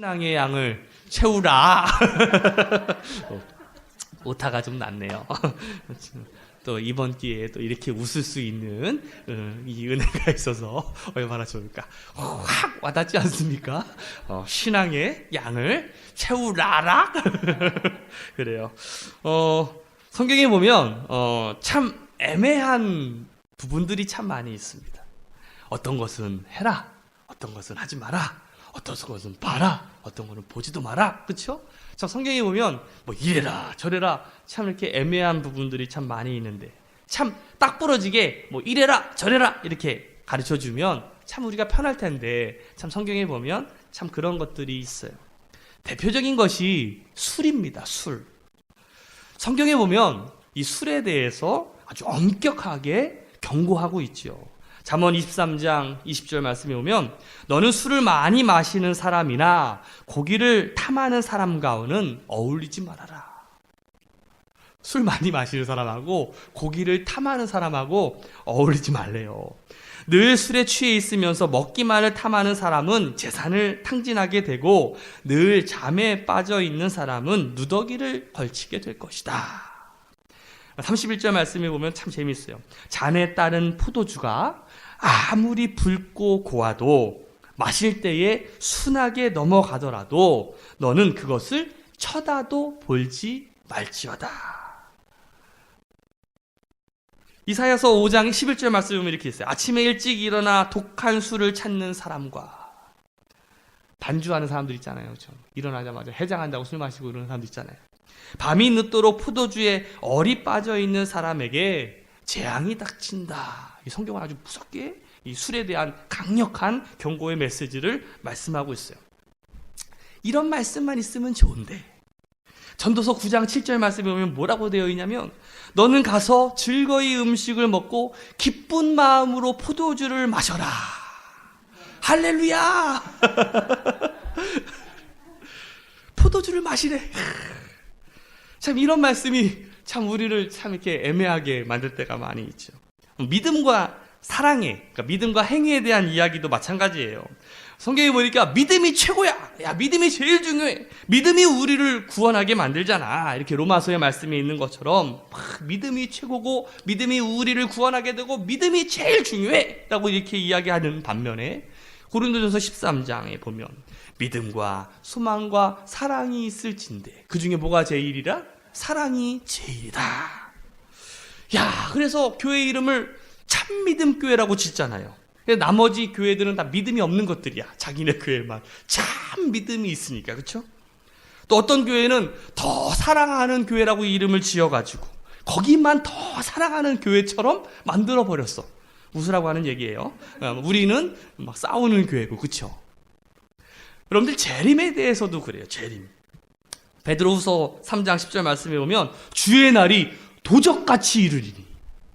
신앙의 양을 채우라. 오타가 좀 났네요. 또 이번 기회에 또 이렇게 웃을 수 있는 이 은혜가 있어서 얼마나 좋을까. 확 와닿지 않습니까? 신앙의 양을 채우라라. 그래요. 성경에 보면 참 애매한 부분들이 참 많이 있습니다. 어떤 것은 해라, 어떤 것은 하지 마라, 어떤 것은 봐라, 어떤 것은 보지도 마라. 그렇죠? 참 성경에 보면 뭐 이래라 저래라 참 이렇게 애매한 부분들이 참 많이 있는데 참 딱 부러지게 뭐 이래라 저래라 이렇게 가르쳐주면 참 우리가 편할 텐데 참 성경에 보면 참 그런 것들이 있어요. 대표적인 것이 술입니다. 술. 성경에 보면 이 술에 대해서 아주 엄격하게 경고하고 있죠. 잠언 23장 20절 말씀에 보면 너는 술을 많이 마시는 사람이나 고기를 탐하는 사람과는 어울리지 말아라. 술 많이 마시는 사람하고 고기를 탐하는 사람하고 어울리지 말래요. 늘 술에 취해 있으면서 먹기만을 탐하는 사람은 재산을 탕진하게 되고 늘 잠에 빠져 있는 사람은 누더기를 걸치게 될 것이다. 31절 말씀에 보면 참 재미있어요. 잔에 따른 포도주가 아무리 붉고 고와도 마실 때에 순하게 넘어가더라도 너는 그것을 쳐다도 볼지 말지어다. 이사야서 5장 11절 말씀에 보면 이렇게 있어요. 아침에 일찍 일어나 독한 술을 찾는 사람과 반주하는 사람들 있잖아요. 그렇죠? 일어나자마자 해장한다고 술 마시고 이러는 사람들 있잖아요. 밤이 늦도록 포도주에 얼이 빠져 있는 사람에게 재앙이 닥친다. 이 성경은 아주 무섭게 이 술에 대한 강력한 경고의 메시지를 말씀하고 있어요. 이런 말씀만 있으면 좋은데 전도서 9장 7절 말씀에 보면 뭐라고 되어 있냐면 너는 가서 즐거이 음식을 먹고 기쁜 마음으로 포도주를 마셔라. 할렐루야. 포도주를 마시래. 참 이런 말씀이 참 우리를 참 이렇게 애매하게 만들 때가 많이 있죠. 믿음과 사랑에, 그러니까 믿음과 행위에 대한 이야기도 마찬가지예요. 성경에 보니까 믿음이 최고야. 야, 믿음이 제일 중요해. 믿음이 우리를 구원하게 만들잖아. 이렇게 로마서의 말씀에 있는 것처럼 믿음이 최고고 믿음이 우리를 구원하게 되고 믿음이 제일 중요해 라고 이렇게 이야기하는 반면에 고린도전서 13장에 보면 믿음과 소망과 사랑이 있을진데 그 중에 뭐가 제일이라? 사랑이 제일이다. 야, 그래서 교회 이름을 참믿음교회라고 짓잖아요. 나머지 교회들은 다 믿음이 없는 것들이야. 자기네 교회만 참 믿음이 있으니까. 그렇죠? 또 어떤 교회는 더 사랑하는 교회라고 이름을 지어가지고 거기만 더 사랑하는 교회처럼 만들어버렸어. 웃으라고 하는 얘기예요. 우리는 막 싸우는 교회고. 그렇죠? 여러분들 재림에 대해서도 그래요. 재림. 베드로후서 3장 10절 말씀에 보면 주의 날이 도적같이 이르리니.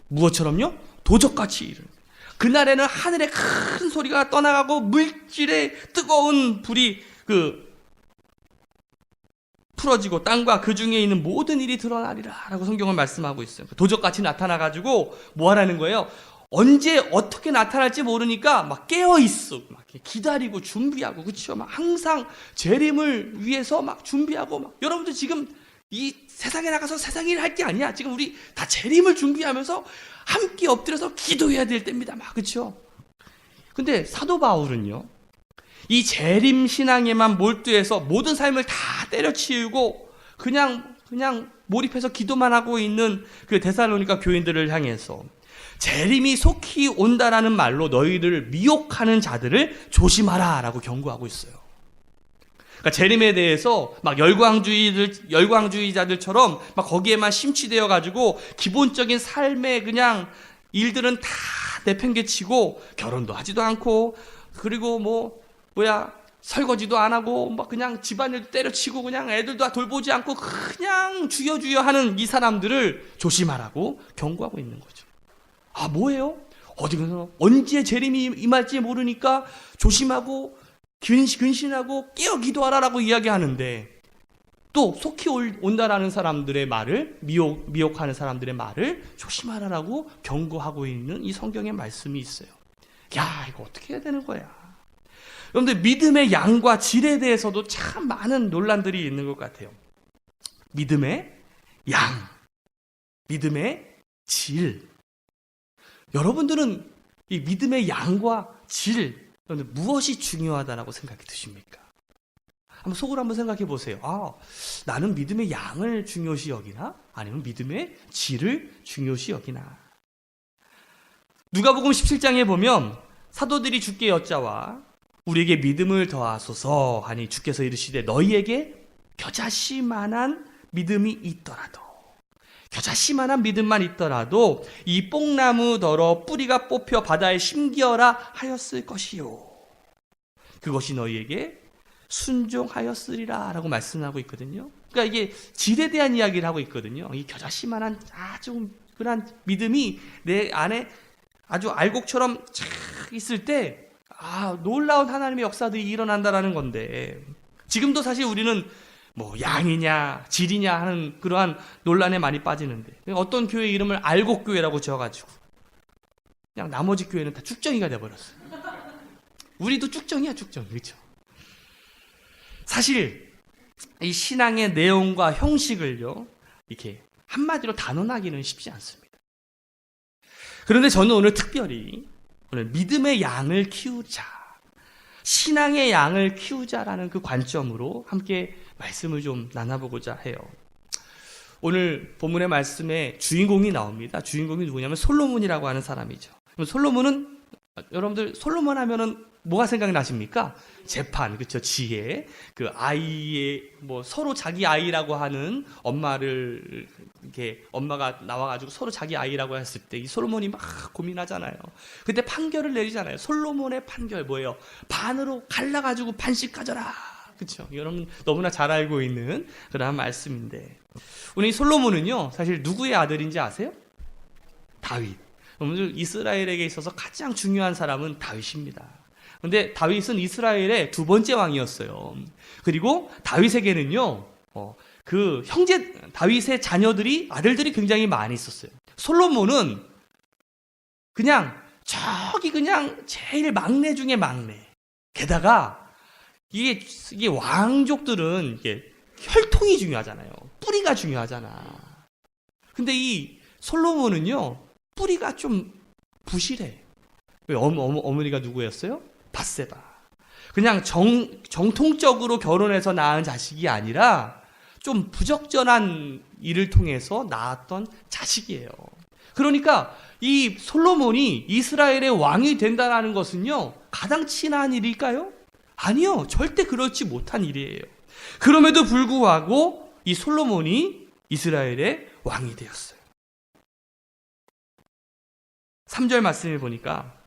무엇처럼요? 도적같이 이르리니. 그날에는 하늘에 큰 소리가 떠나가고 물질의 뜨거운 불이 풀어지고 땅과 그 중에 있는 모든 일이 드러나리라 라고 성경은 말씀하고 있어요. 도적같이 나타나가지고 뭐 하라는 거예요? 언제 어떻게 나타날지 모르니까 막 깨어있어. 막 기다리고 준비하고. 그렇죠? 막 항상 재림을 위해서 막 준비하고 막. 여러분들 지금 이 세상에 나가서 세상 일을 할 게 아니야. 지금 우리 다 재림을 준비하면서 함께 엎드려서 기도해야 될 때입니다. 막. 그렇죠? 근데 사도 바울은요. 이 재림 신앙에만 몰두해서 모든 삶을 다 때려치우고 그냥 몰입해서 기도만 하고 있는 그 데살로니가 교인들을 향해서 재림이 속히 온다라는 말로 너희를 미혹하는 자들을 조심하라 라고 경고하고 있어요. 그러니까 재림에 대해서 막 열광주의자들처럼 막 거기에만 심취되어 가지고 기본적인 삶의 그냥 일들은 다 내팽개치고 결혼도 하지도 않고 그리고 설거지도 안 하고 막 그냥 집안일도 때려치고 그냥 애들도 다 돌보지 않고 그냥 주여주여 하는 이 사람들을 조심하라고 경고하고 있는 거죠. 아, 뭐예요? 어디서 언제 재림이 임할지 모르니까 조심하고 근신하고 깨어 기도하라라고 이야기하는데 또 속히 온다라는 사람들의 말을 미혹하는 사람들의 말을 조심하라라고 경고하고 있는 이 성경의 말씀이 있어요. 야, 이거 어떻게 해야 되는 거야? 여러분들 믿음의 양과 질에 대해서도 참 많은 논란들이 있는 것 같아요. 믿음의 양, 믿음의 질. 여러분들은 이 믿음의 양과 질, 무엇이 중요하다라고 생각이 드십니까? 한번 속으로 한번 생각해 보세요. 나는 믿음의 양을 중요시 여기나? 아니면 믿음의 질을 중요시 여기나? 누가복음 17장에 보면 사도들이 주께 여짜와 우리에게 믿음을 더하소서 하니 주께서 이르시되 너희에게 겨자씨만한 믿음이 있더라도, 겨자씨만한 믿음만 있더라도 이 뽕나무더러 뿌리가 뽑혀 바다에 심기어라 하였을 것이요, 그것이 너희에게 순종하였으리라 라고 말씀하고 있거든요. 그러니까 이게 질에 대한 이야기를 하고 있거든요. 이 겨자씨만한 아주 그런 믿음이 내 안에 아주 알곡처럼 착 있을 때 놀라운 하나님의 역사들이 일어난다라는 건데, 지금도 사실 우리는 뭐 양이냐 질이냐 하는 그러한 논란에 많이 빠지는데, 어떤 교회 이름을 알곡교회라고 지어가지고 그냥 나머지 교회는 다 쭉정이가 돼버렸어요. 우리도 쭉정이야, 쭉정. 그렇죠? 사실 이 신앙의 내용과 형식을요 이렇게 한마디로 단언하기는 쉽지 않습니다. 그런데 저는 오늘 특별히 믿음의 양을 키우자, 신앙의 양을 키우자라는 그 관점으로 함께 말씀을 좀 나눠보고자 해요. 오늘 본문의 말씀에 주인공이 나옵니다. 주인공이 누구냐면 솔로몬이라고 하는 사람이죠. 그럼 솔로몬은, 여러분들 솔로몬 하면은 뭐가 생각이 나십니까? 재판, 그렇죠? 지혜, 그 아이의 뭐 서로 자기 아이라고 하는 엄마를 이렇게 엄마가 나와가지고 서로 자기 아이라고 했을 때 이 솔로몬이 막 고민하잖아요. 그때 판결을 내리잖아요. 솔로몬의 판결 뭐예요? 반으로 갈라가지고 반씩 가져라. 그렇죠? 여러분 너무나 잘 알고 있는 그런 말씀인데, 우리 솔로몬은요 사실 누구의 아들인지 아세요? 다윗. 여러분들 이스라엘에게 있어서 가장 중요한 사람은 다윗입니다. 근데 다윗은 이스라엘의 두 번째 왕이었어요. 그리고 다윗에게는요, 그 형제, 다윗의 자녀들이, 아들들이 굉장히 많이 있었어요. 솔로몬은 그냥, 그냥 제일 막내 중에 막내. 게다가, 이게 왕족들은 이게 혈통이 중요하잖아요. 뿌리가 중요하잖아. 근데 이 솔로몬은요, 뿌리가 좀 부실해. 왜 어머니가 누구였어요? 밧세바. 그냥 정통적으로 결혼해서 낳은 자식이 아니라 좀 부적절한 일을 통해서 낳았던 자식이에요. 그러니까 이 솔로몬이 이스라엘의 왕이 된다는 것은요 가장 친한 일일까요? 아니요, 절대 그렇지 못한 일이에요. 그럼에도 불구하고 이 솔로몬이 이스라엘의 왕이 되었어요. 3절 말씀을 보니까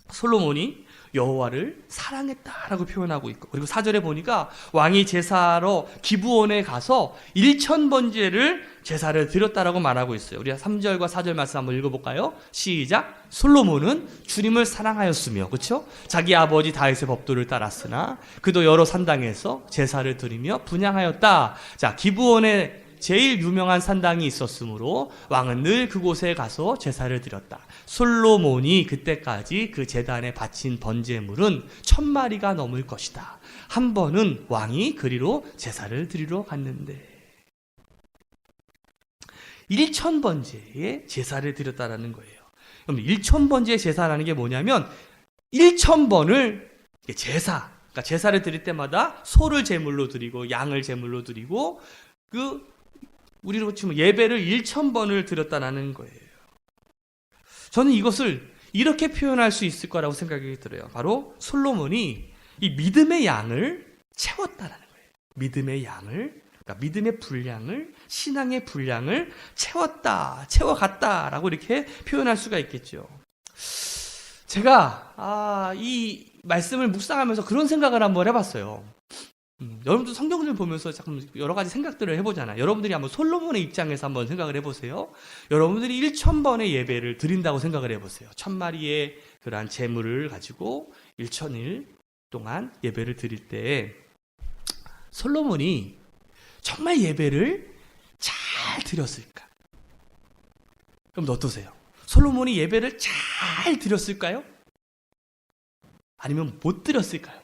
솔로몬이 여호와를 사랑했다라고 표현하고 있고, 그리고 4절에 보니까 왕이 제사로 기브온에 가서 1000번제를 제사를 드렸다라고 말하고 있어요. 우리가 3절과 4절 말씀 한번 읽어볼까요? 시작. 솔로몬은 주님을 사랑하였으며, 그렇죠? 자기 아버지 다윗의 법도를 따랐으나 그도 여러 산당에서 제사를 드리며 분향하였다. 자, 기브온에 제일 유명한 산당이 있었으므로 왕은 늘 그곳에 가서 제사를 드렸다. 솔로몬이 그때까지 그 제단에 바친 번제물은 1000마리가 넘을 것이다. 한 번은 왕이 그리로 제사를 드리러 갔는데 1000번제의 제사를 드렸다라는 거예요. 그럼 1000번제의 제사라는 게 뭐냐면 1000번을 그러니까 제사를 드릴 때마다 소를 제물로 드리고 양을 제물로 드리고 우리로 치면 예배를 1000번을 드렸다는 거예요. 저는 이것을 이렇게 표현할 수 있을 거라고 생각이 들어요. 바로 솔로몬이 이 믿음의 양을 채웠다라는 거예요. 믿음의 양을, 그러니까 믿음의 분량을, 신앙의 분량을 채워갔다라고 이렇게 표현할 수가 있겠죠. 제가 이 말씀을 묵상하면서 그런 생각을 한번 해봤어요. 여러분도 성경을 보면서 잠깐 여러 가지 생각들을 해보잖아요. 여러분들이 한번 솔로몬의 입장에서 한번 생각을 해보세요. 여러분들이 1000번의 예배를 드린다고 생각을 해보세요. 1000마리의 그러한 제물을 가지고 1000일 동안 예배를 드릴 때 솔로몬이 정말 예배를 잘 드렸을까? 그럼 어떠세요? 솔로몬이 예배를 잘 드렸을까요? 아니면 못 드렸을까요?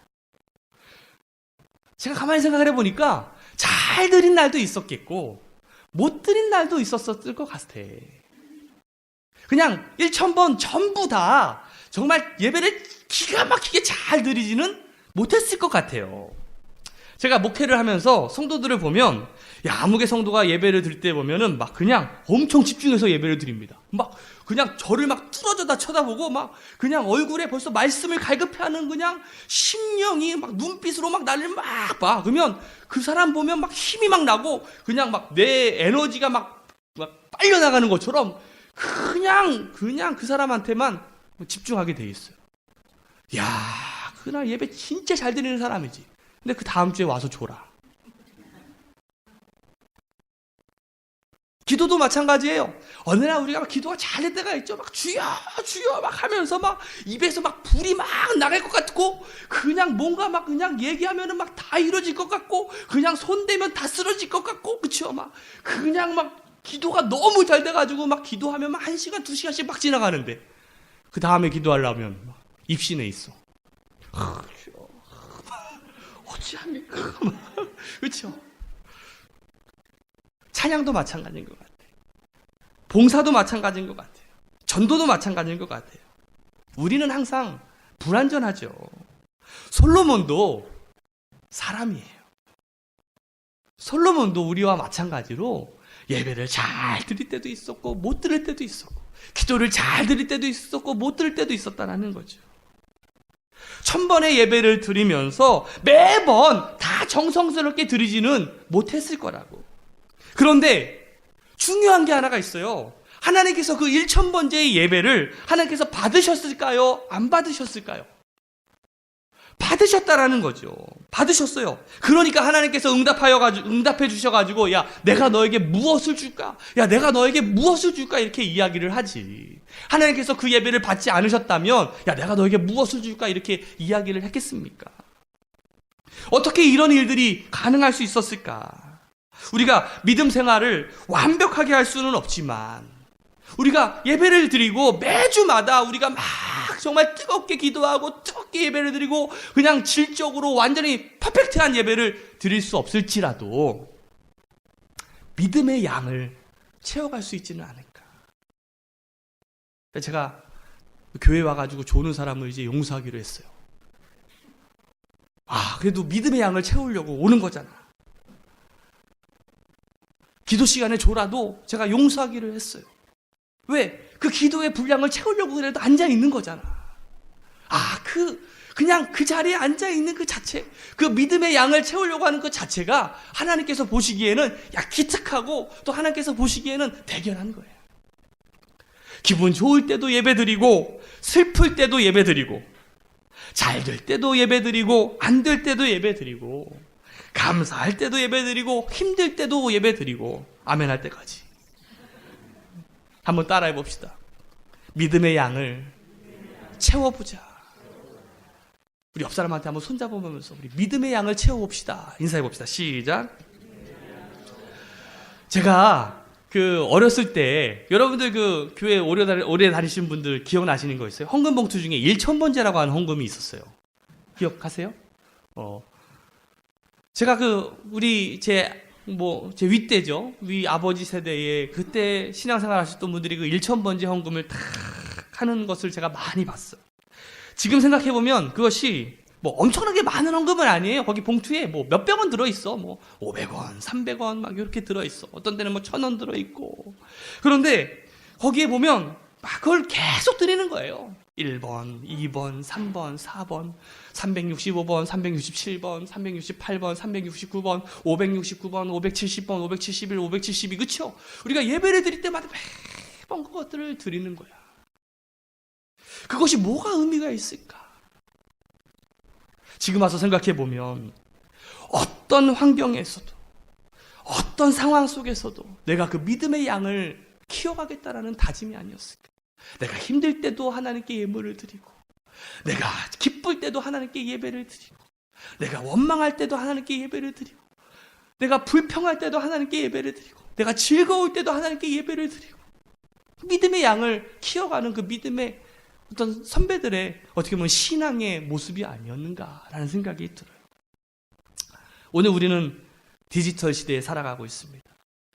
제가 가만히 생각을 해보니까 잘 드린 날도 있었겠고 못 드린 날도 있었을 것 같아. 그냥 1,000번 전부 다 정말 예배를 기가 막히게 잘 드리지는 못했을 것 같아요. 제가 목회를 하면서 성도들을 보면, 아무개 성도가 예배를 드릴 때 보면은 막 그냥 엄청 집중해서 예배를 드립니다. 막 그냥 저를 막 뚫어져다 쳐다보고 막 그냥 얼굴에 벌써 말씀을 갈급해하는 그냥 심령이 막 눈빛으로 막 나를 막 봐. 그러면 그 사람 보면 막 힘이 막 나고 그냥 막 내 에너지가 막 빨려나가는 것처럼 그냥 그 사람한테만 집중하게 돼 있어요. 야, 그날 예배 진짜 잘 드리는 사람이지. 근데 그 다음 주에 와서 줘라. 기도도 마찬가지예요. 어느 날 우리가 막 기도가 잘 될 때가 있죠. 막 주여 주여 막 하면서 막 입에서 막 불이 막 나갈 것 같고 그냥 뭔가 막 그냥 얘기하면은 막 다 이루어질 것 같고 그냥 손 대면 다 쓰러질 것 같고 그쵸? 막 그냥 막 기도가 너무 잘 돼가지고 막 기도하면 막 1시간 2시간씩 막 지나가는데 그 다음에 기도하려면 막 입신에 있어. 어찌합니까? 그렇죠? 찬양도 마찬가지인 것 같아요. 봉사도 마찬가지인 것 같아요. 전도도 마찬가지인 것 같아요. 우리는 항상 불완전하죠. 솔로몬도 사람이에요. 솔로몬도 우리와 마찬가지로 예배를 잘 드릴 때도 있었고 못 드릴 때도 있었고 기도를 잘 드릴 때도 있었고 못 드릴 때도 있었다는 거죠. 1000번의 예배를 드리면서 매번 다 정성스럽게 드리지는 못했을 거라고. 그런데 중요한 게 하나가 있어요. 하나님께서 그 1000번째의 예배를 하나님께서 받으셨을까요? 안 받으셨을까요? 받으셨다라는 거죠. 받으셨어요. 그러니까 하나님께서 응답해 주셔가지고, 내가 너에게 무엇을 줄까? 내가 너에게 무엇을 줄까? 이렇게 이야기를 하지. 하나님께서 그 예배를 받지 않으셨다면, 내가 너에게 무엇을 줄까? 이렇게 이야기를 했겠습니까? 어떻게 이런 일들이 가능할 수 있었을까? 우리가 믿음 생활을 완벽하게 할 수는 없지만, 우리가 예배를 드리고 매주마다 우리가 막 정말 뜨겁게 기도하고 뜨겁게 예배를 드리고 그냥 질적으로 완전히 퍼펙트한 예배를 드릴 수 없을지라도 믿음의 양을 채워갈 수 있지는 않을까. 제가 교회 와가지고 조는 사람을 이제 용서하기로 했어요. 그래도 믿음의 양을 채우려고 오는 거잖아. 기도 시간에 조라도 제가 용서하기로 했어요. 왜? 그 기도의 분량을 채우려고 그래도 앉아있는 거잖아. 그냥 그 자리에 앉아있는 그 자체, 그 믿음의 양을 채우려고 하는 그 자체가 하나님께서 보시기에는 기특하고 또 하나님께서 보시기에는 대견한 거예요. 기분 좋을 때도 예배 드리고, 슬플 때도 예배 드리고, 잘 될 때도 예배 드리고, 안 될 때도 예배 드리고, 감사할 때도 예배 드리고, 힘들 때도 예배 드리고, 아멘 할 때까지. 한번 따라해 봅시다. 믿음의 양을 채워보자. 우리 옆 사람한테 한번 손잡아보면서 우리 믿음의 양을 채워봅시다. 인사해 봅시다. 시작. 제가 어렸을 때 여러분들 교회 오래 다니신 분들 기억나시는 거 있어요? 헌금 봉투 중에 1000번째라고 하는 헌금이 있었어요. 기억하세요? 제가 제 윗대죠. 위 아버지 세대에 그때 신앙생활 하셨던 분들이 그 1000번째 헌금을 탁 하는 것을 제가 많이 봤어요. 지금 생각해보면 그것이 엄청나게 많은 헌금은 아니에요. 거기 봉투에 몇백 원 들어있어. 500원, 300원 막 이렇게 들어있어. 어떤 데는 1000원 들어있고. 그런데 거기에 보면 막 그걸 계속 드리는 거예요. 1번, 2번, 3번, 4번, 365번, 367번, 368번, 369번, 569번, 570번, 571, 572, 그쵸? 우리가 예배를 드릴 때마다 매번 그것들을 드리는 거야. 그것이 뭐가 의미가 있을까? 지금 와서 생각해보면 어떤 환경에서도 어떤 상황 속에서도 내가 그 믿음의 양을 키워가겠다라는 다짐이 아니었을까? 내가 힘들 때도 하나님께 예물을 드리고 내가 기쁠 때도 하나님께 예배를 드리고 내가 원망할 때도 하나님께 예배를 드리고 내가 불평할 때도 하나님께 예배를 드리고 내가 즐거울 때도 하나님께 예배를 드리고 믿음의 양을 키워가는 그 믿음의 어떤 선배들의 어떻게 보면 신앙의 모습이 아니었는가라는 생각이 들어요. 오늘 우리는 디지털 시대에 살아가고 있습니다.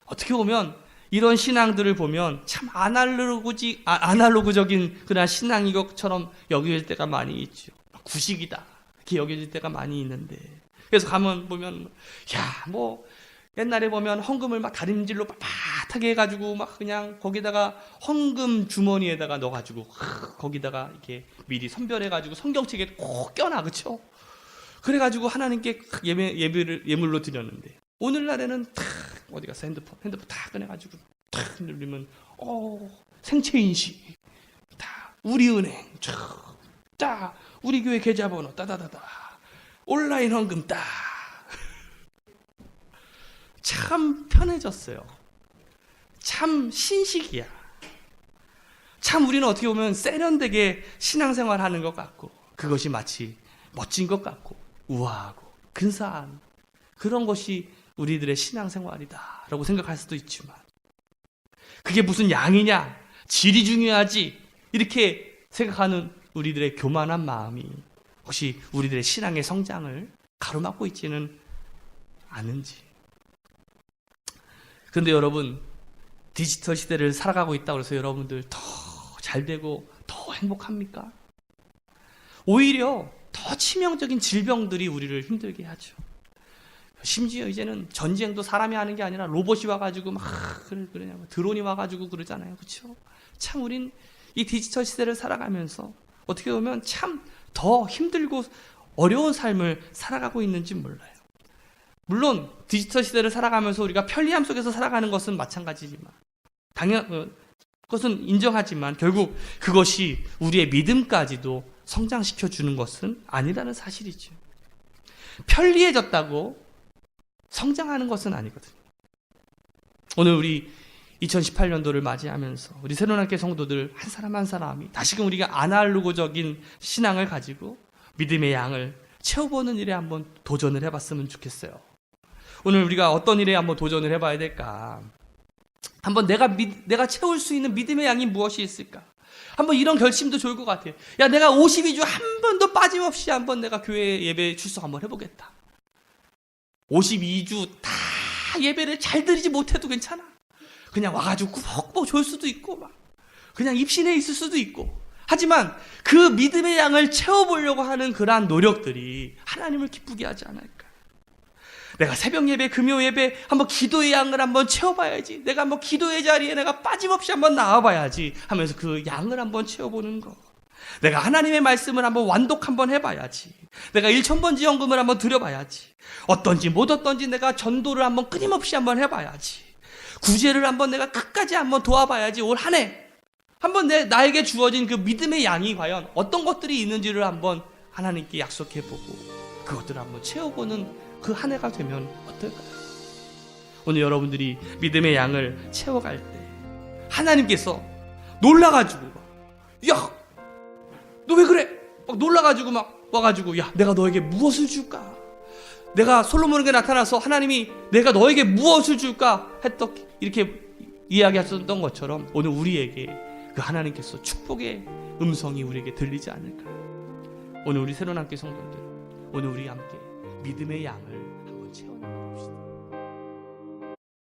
어떻게 보면 이런 신앙들을 보면 참 아날로그적인 그런 신앙인 것처럼 여겨질 때가 많이 있죠. 구식이다 이렇게 여겨질 때가 많이 있는데, 그래서 가면 보면 옛날에 보면 헌금을 막 다림질로 빳빳하게 해가지고 막 그냥 거기다가 헌금 주머니에다가 넣어가지고 거기다가 이렇게 미리 선별해가지고 성경책에 꼭 껴놔, 그렇죠? 그래가지고 하나님께 예물로 드렸는데, 오늘날에는 탁 어디 가서 핸드폰 다 꺼내가지고 탁 누르면 생체인식 다 우리은행 딱 우리 교회 계좌번호 따다다다 온라인 헌금 딱. 참 편해졌어요. 참 신식이야. 참 우리는 어떻게 보면 세련되게 신앙생활 하는 것 같고, 그것이 마치 멋진 것 같고 우아하고 근사한 그런 것이 우리들의 신앙생활이다 라고 생각할 수도 있지만, 그게 무슨 양이냐, 질이 중요하지 이렇게 생각하는 우리들의 교만한 마음이 혹시 우리들의 신앙의 성장을 가로막고 있지는 않은지. 그런데 여러분, 디지털 시대를 살아가고 있다고 해서 여러분들 더 잘되고 더 행복합니까? 오히려 더 치명적인 질병들이 우리를 힘들게 하죠. 심지어 이제는 전쟁도 사람이 하는 게 아니라 로봇이 와가지고 드론이 와가지고 그러잖아요, 그렇죠? 참 우린 이 디지털 시대를 살아가면서 어떻게 보면 참 더 힘들고 어려운 삶을 살아가고 있는지 몰라요. 물론 디지털 시대를 살아가면서 우리가 편리함 속에서 살아가는 것은 마찬가지지만, 그것은 인정하지만 결국 그것이 우리의 믿음까지도 성장시켜 주는 것은 아니라는 사실이죠. 편리해졌다고 성장하는 것은 아니거든요. 오늘 우리 2018년도를 맞이하면서 우리 새로운학교 성도들 한 사람 한 사람이 다시금 우리가 아날로그적인 신앙을 가지고 믿음의 양을 채워보는 일에 한번 도전을 해봤으면 좋겠어요. 오늘 우리가 어떤 일에 한번 도전을 해봐야 될까? 한번 내가 채울 수 있는 믿음의 양이 무엇이 있을까? 한번 이런 결심도 좋을 것 같아요. 내가 52주 한 번도 빠짐없이 한번 내가 교회 예배 출석 한번 해보겠다. 52주 다 예배를 잘 드리지 못해도 괜찮아. 그냥 와가지고 꾸벅꾸벅 졸 수도 있고 그냥 입신해 있을 수도 있고, 하지만 그 믿음의 양을 채워보려고 하는 그러한 노력들이 하나님을 기쁘게 하지 않을까? 내가 새벽 예배, 금요 예배 한번 기도의 양을 한번 채워봐야지, 내가 한번 기도의 자리에 내가 빠짐없이 한번 나와봐야지 하면서 그 양을 한번 채워보는 거, 내가 하나님의 말씀을 한번 완독 한번 해봐야지, 내가 1,000번 지원금을 한번 드려봐야지, 어떤지 못 어떤지 내가 전도를 한번 끊임없이 한번 해봐야지, 구제를 한번 내가 끝까지 한번 도와봐야지, 올 한 해 한번 나에게 주어진 그 믿음의 양이 과연 어떤 것들이 있는지를 한번 하나님께 약속해보고 그것들을 한번 채워보는 그 한 해가 되면 어떨까요? 오늘 여러분들이 믿음의 양을 채워갈 때 하나님께서 놀라가지고 야, 너 왜 그래? 막 놀라가지고 막 와가지고 내가 너에게 무엇을 줄까? 내가 솔로몬에게 나타나서 하나님이 내가 너에게 무엇을 줄까? 이렇게 이야기하셨던 것처럼 오늘 우리에게 그 하나님께서 축복의 음성이 우리에게 들리지 않을까? 오늘 우리 새로운학교 성도들, 오늘 우리 함께 믿음의 양을